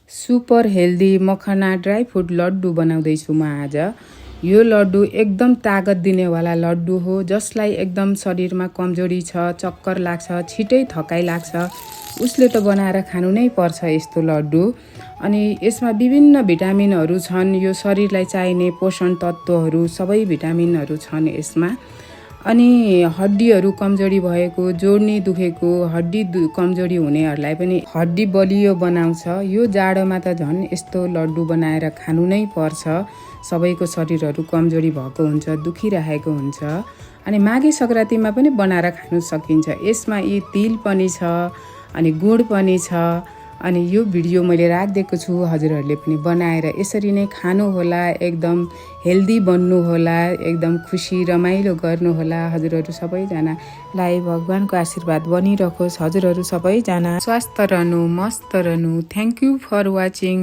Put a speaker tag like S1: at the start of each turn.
S1: Super healthy मखना dry fruit लड्डु बनाउँदैछु म आज। यो लड्डु एकदम तागत दिनेवाला लड्डु हो, जसलाई एकदम शरीरमा कमजोरी छ, चक्कर लाग्छ, छिटै थकाइ लाग्छ, उसले त बनाएर खानु नै पर्छ यस्तो लड्डु। अनि यसमा विभिन्न भिटामिनहरू छन्, यो शरीरलाई चाहिने पोषण तत्त्वहरू सबै भिटामिनहरू छन् यसमा। अनि हड्डीहरू कमजोरी भएको, जोड्नी दुखेको, हड्डी कमजोरी हुनेहरूलाई पनि हड्डी बलियो बनाउँछ। यो जाडोमा त झन् यस्तो लड्डु बनाएर खानु नै पर्छ। सबैको शरीरहरू कमजोरी भएको हुन्छ, दुखिरहेको हुन्छ। अनि माघे सङ्क्रान्तिमा पनि बनाएर खानु सकिन्छ। यसमा यी तिल पनि छ, अनि गुड पनि छ। अनि यो भिडियो मैले राखिदिएको छु, हजुरहरूले पनि बनाएर यसरी नै खानुहोला, एकदम हेल्दी बन्नुहोला, एकदम खुसी रमाइलो गर्नुहोला। हजुरहरू सबैजनालाई भगवानको आशीर्वाद बनिरहोस्। हजुरहरू सबैजना स्वस्थ रहनु, मस्त रहनु। Thank you for watching.